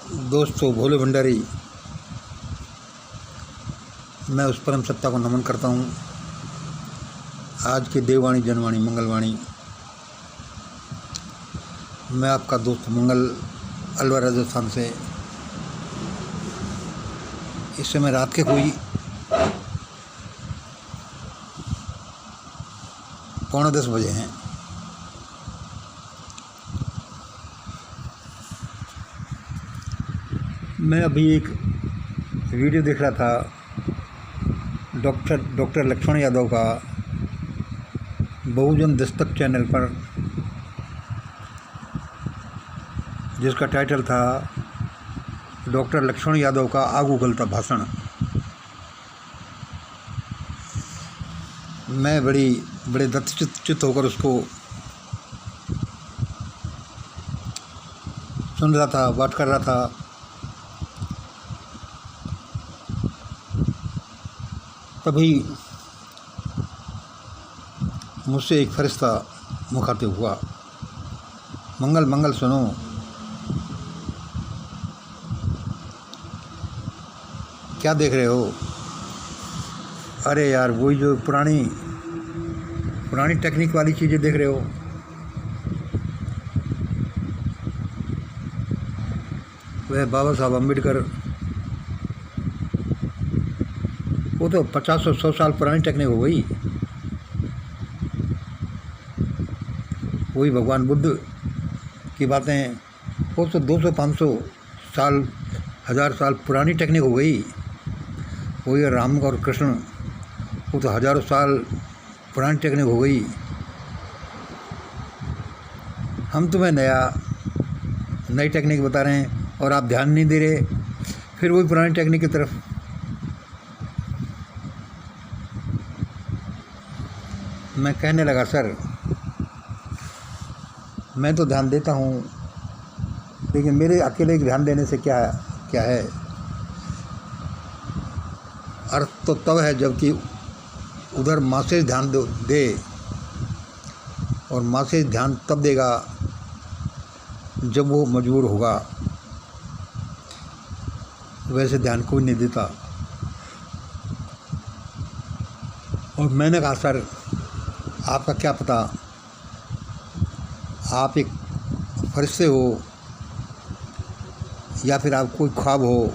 दोस्तों, भोले भंडारी, मैं उस परम सत्ता को नमन करता हूँ। आज की देववाणी जनवाणी मंगलवाणी, मैं आपका दोस्त मंगल, अलवर राजस्थान से। इस समय रात के कोई 9:45 बजे हैं। मैं अभी एक वीडियो देख रहा था डॉक्टर लक्ष्मण यादव का बहुजन दस्तक चैनल पर, जिसका टाइटल था डॉक्टर लक्ष्मण यादव का आग उगलता भाषण। मैं बड़े दत्तचित्त होकर उसको सुन रहा था, बात कर रहा था। तभी मुझसे एक फरिश्ता मुखातिब हुआ, मंगल मंगल सुनो। क्या देख रहे हो? अरे यार, वही जो पुरानी टेक्निक वाली चीज़ें देख रहे हो। वह बाबा साहब अम्बेडकर, वो तो 50-100 साल पुरानी टेक्निक हो गई। वही भगवान बुद्ध की बातें, वो तो 200-500 साल, 1000 साल पुरानी टेक्निक हो गई। वही राम और कृष्ण, वो तो हज़ारों साल पुरानी टेक्निक हो गई। हम तुम्हें नई टेक्निक बता रहे हैं और आप ध्यान नहीं दे रहे, फिर वही पुरानी टेक्निक की तरफ। मैं कहने लगा, सर मैं तो ध्यान देता हूँ, लेकिन मेरे अकेले ध्यान देने से क्या है। अर्थ तो तब है जबकि उधर मासेज ध्यान दे, और मासेज ध्यान तब देगा जब वो मजबूर होगा। वैसे ध्यान कोई नहीं देता। और मैंने कहा, सर आपका क्या पता, आप एक फरिश्ते हो या फिर आप कोई ख्वाब हो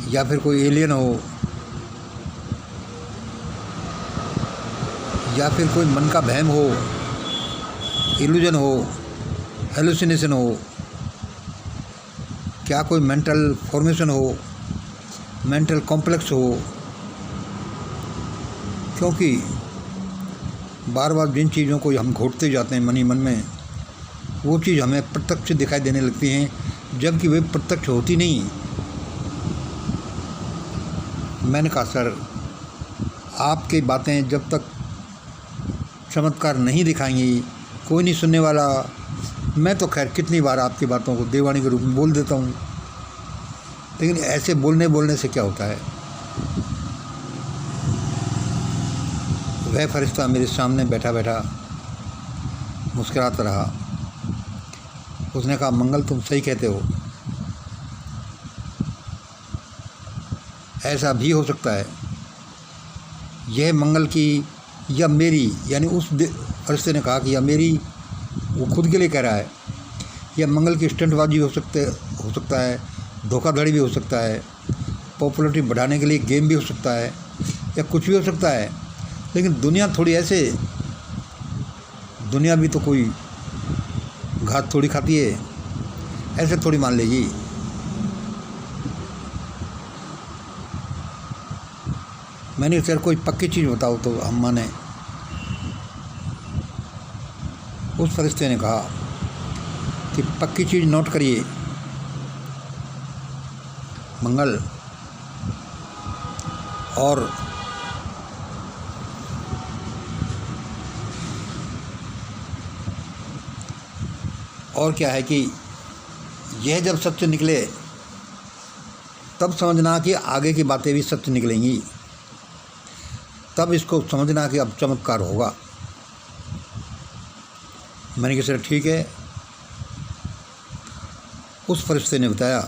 या फिर कोई एलियन हो या फिर कोई मन का वहम हो, इल्यूजन हो, हेलुसिनेशन हो, क्या कोई मेंटल फॉर्मेशन हो, मेंटल कॉम्प्लेक्स हो। क्योंकि बार बार जिन चीज़ों को हम घोटते जाते हैं मन ही मन में, वो चीज़ हमें प्रत्यक्ष दिखाई देने लगती हैं, जबकि वे प्रत्यक्ष होती नहीं। मैंने कहा, सर आपकी बातें जब तक चमत्कार नहीं दिखाएंगी, कोई नहीं सुनने वाला। मैं तो खैर कितनी बार आपकी बातों को देववाणी के रूप में बोल देता हूँ, लेकिन ऐसे बोलने से क्या होता है। वह फरिश्ता मेरे सामने बैठा मुस्कुराता रहा। उसने कहा, मंगल तुम सही कहते हो, ऐसा भी हो सकता है। यह मंगल की या मेरी, यानी उस फरिश्ते ने कहा कि या मेरी, वो खुद के लिए कह रहा है, या मंगल की स्टंटबाजी हो सकता है, धोखाधड़ी भी हो सकता है, पॉपुलरिटी बढ़ाने के लिए गेम भी हो सकता है, या कुछ भी हो सकता है। लेकिन दुनिया थोड़ी ऐसे, दुनिया भी तो कोई घात थोड़ी खाती है, ऐसे थोड़ी मान लेगी। मैंने सर कोई पक्की चीज़ बताओ तो हम माने। उस फरिश्ते ने कहा कि पक्की चीज़ नोट करिए मंगल, और क्या है कि यह जब सत्य निकले तब समझना कि आगे की बातें भी सत्य निकलेंगी, तब इसको समझना कि अब चमत्कार होगा। मैंने कहा, सर ठीक है, उस फरिश्ते ने बताया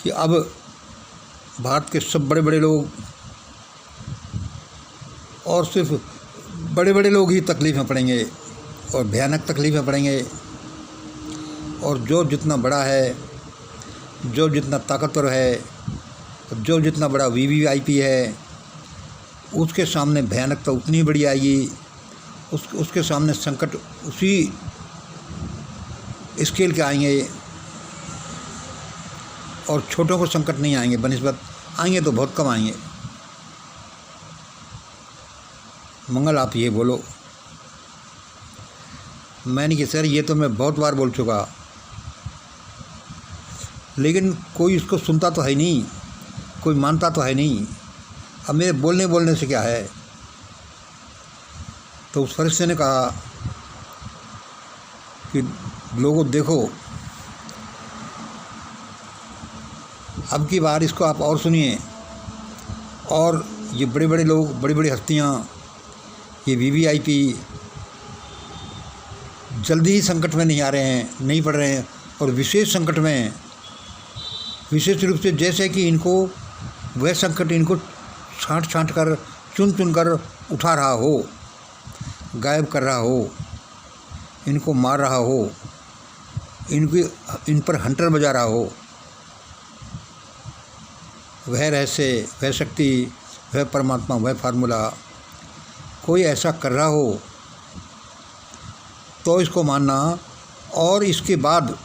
कि अब भारत के सब बड़े बड़े लोग और सिर्फ बड़े बड़े लोग ही तकलीफ़ में पड़ेंगे और भयानक तकलीफ़ में पड़ेंगे, और जो जितना बड़ा है, जो जितना ताकतवर है, जो जितना बड़ा वीवीआईपी है, उसके सामने भयानकता उतनी बड़ी आएगी, उसके सामने संकट उसी स्केल के आएंगे, और छोटों को संकट नहीं आएंगे, बनिस्बत आएंगे तो बहुत कम आएंगे। मंगल आप ये बोलो। मैंने कि सर ये तो मैं बहुत बार बोल चुका, लेकिन कोई इसको सुनता तो है नहीं, कोई मानता तो है नहीं। अब मेरे बोलने से क्या है। तो उस फरिश्ते ने कहा कि लोगों देखो, अब की बार इसको आप और सुनिए, और ये बड़े बड़े लोग, बड़ी बड़ी हस्तियाँ, ये वीवीआईपी जल्दी ही संकट में नहीं आ रहे हैं, नहीं पड़ रहे हैं, और विशेष संकट में, विशेष रूप से जैसे कि इनको वह संकट इनको छांट कर, चुन कर उठा रहा हो, गायब कर रहा हो, इनको मार रहा हो, इन पर हंटर बजा रहा हो। वह रहस्य, वह शक्ति, वह परमात्मा, वह फार्मूला कोई ऐसा कर रहा हो तो इसको मानना। और इसके बाद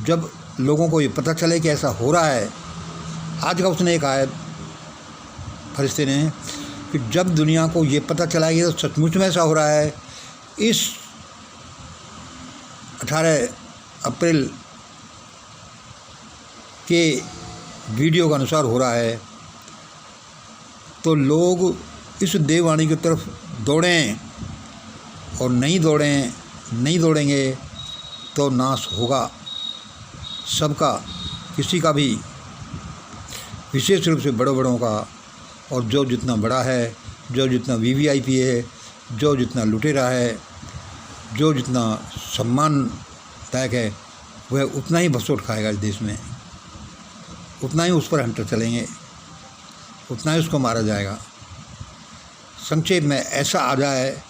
जब लोगों को ये पता चले कि ऐसा हो रहा है, आज का उसने कहा है फरिश्ते ने कि जब दुनिया को ये पता चलाएगी तो सचमुच में ऐसा हो रहा है, इस 18 अप्रैल के वीडियो के अनुसार हो रहा है, तो लोग इस देववाणी की तरफ दौड़ें, और नहीं दौड़ेंगे तो नाश होगा सबका, किसी का भी, विशेष रूप से बड़ों का। और जो जितना बड़ा है, जो जितना वीवीआईपी है, जो जितना लुटेरा है, जो जितना सम्मानदायक है, वह उतना ही भसोट खाएगा इस देश में, उतना ही उस पर हंटर चलेंगे, उतना ही उसको मारा जाएगा। संक्षेप में ऐसा आ जाए,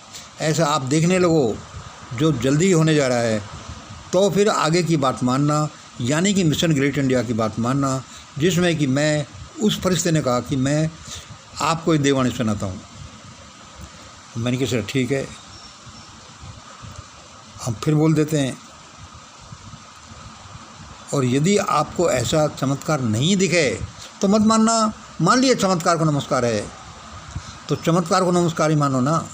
ऐसा आप देखने लगो जो जल्दी ही होने जा रहा है, तो फिर आगे की बात मानना, यानी कि मिशन ग्रेट इंडिया की बात मानना, जिसमें कि मैं, उस फरिश्ते ने कहा कि मैं आपको ये देववाणी सुनाता हूँ। मैंने कहा सर ठीक है, हम फिर बोल देते हैं, और यदि आपको ऐसा चमत्कार नहीं दिखे तो मत मानना। मान लिया चमत्कार को नमस्कार है तो चमत्कार को नमस्कार ही मानो ना,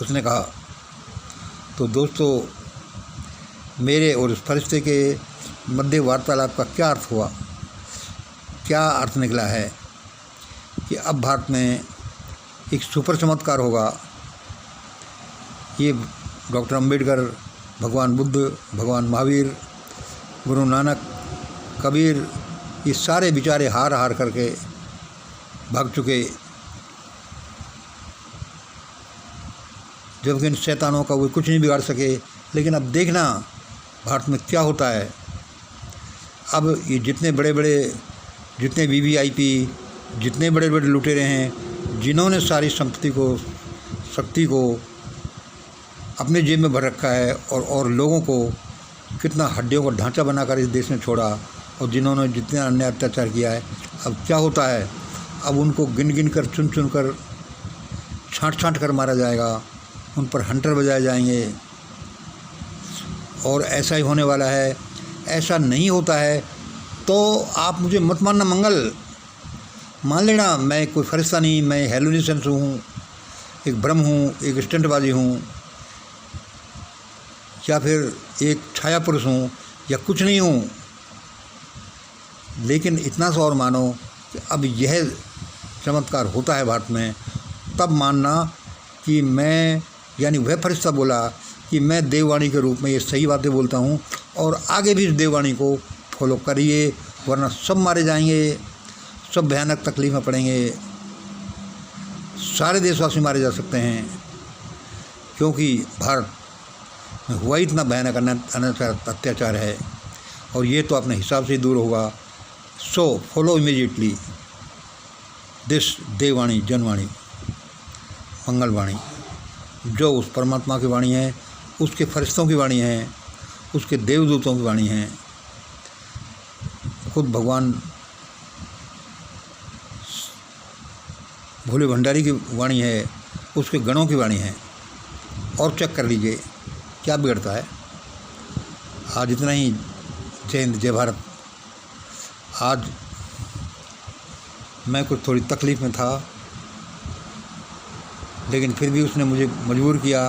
उसने कहा। तो दोस्तों, मेरे और उस फरिश्ते के मध्य वार्तालाप का क्या अर्थ हुआ, क्या अर्थ निकला है कि अब भारत में एक सुपर चमत्कार होगा। ये डॉक्टर अंबेडकर, भगवान बुद्ध, भगवान महावीर, गुरु नानक, कबीर, ये सारे बेचारे हार करके भाग चुके, जबकि इन शैतानों का वो कुछ नहीं बिगाड़ सके। लेकिन अब देखना भारत में क्या होता है। अब ये जितने वीवीआईपी, जितने बड़े बड़े लुटेरे हैं, जिन्होंने सारी शक्ति को अपने जेब में भर रखा है, और लोगों को कितना हड्डियों का ढांचा बनाकर इस देश में छोड़ा, और जिन्होंने जितने अन्य अत्याचार किया है, अब क्या होता है, अब उनको गिन कर, चुन कर, छांट कर मारा जाएगा, उन पर हंटर बजाए जाएंगे। और ऐसा ही होने वाला है। ऐसा नहीं होता है तो आप मुझे मत मानना, मंगल मान लेना मैं कोई फरिश्ता नहीं, मैं हेलुसिनेशन हूँ, एक भ्रम हूँ, एक स्टंटबाजी हूँ, या फिर एक छाया पुरुष हूँ, या कुछ नहीं हूँ। लेकिन इतना सा और मानो कि अब यह चमत्कार होता है भारत में, तब मानना कि मैं, यानी वह फरिश्ता बोला कि मैं देववाणी के रूप में ये सही बातें बोलता हूँ, और आगे भी इस देववाणी को फॉलो करिए, वरना सब मारे जाएंगे, सब भयानक तकलीफ में पड़ेंगे, सारे देशवासी मारे जा सकते हैं। क्योंकि भारत में हुआ इतना भयानक अत्याचार है, और ये तो अपने हिसाब से ही दूर होगा। सो फॉलो इमीडिएटली दिस देववाणी, जनवाणी, मंगलवाणी, जो उस परमात्मा की वाणी है, उसके फरिश्तों की वाणी है, उसके देवदूतों की वाणी है, खुद भगवान भोले भंडारी की वाणी है, उसके गणों की वाणी है। और चेक कर लीजिए क्या बिगड़ता है। आज इतना ही। जय हिंद, जय भारत। आज मैं कुछ थोड़ी तकलीफ़ में था, लेकिन फिर भी उसने मुझे मजबूर किया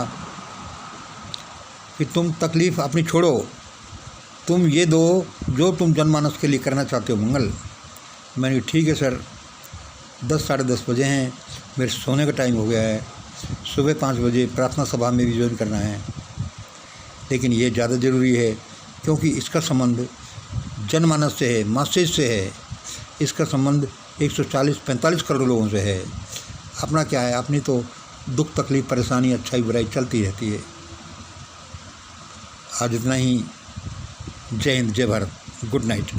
कि तुम तकलीफ़ अपनी छोड़ो, तुम ये दो जो तुम जनमानस के लिए करना चाहते हो, मंगल। मैंने कहा ठीक है सर, 10 साढ़े 10 बजे हैं, मेरे सोने का टाइम हो गया है, सुबह 5 बजे प्रार्थना सभा में भी ज्वाइन करना है, लेकिन ये ज़्यादा ज़रूरी है क्योंकि इसका संबंध जनमानस से है, मासेज से है। इसका संबंध 140-45 करोड़ लोगों से है। अपना क्या है, अपनी तो दुख तकलीफ़ परेशानी अच्छाई बुराई चलती रहती है। आज इतना ही। जय हिंद, जय भारत। Good night.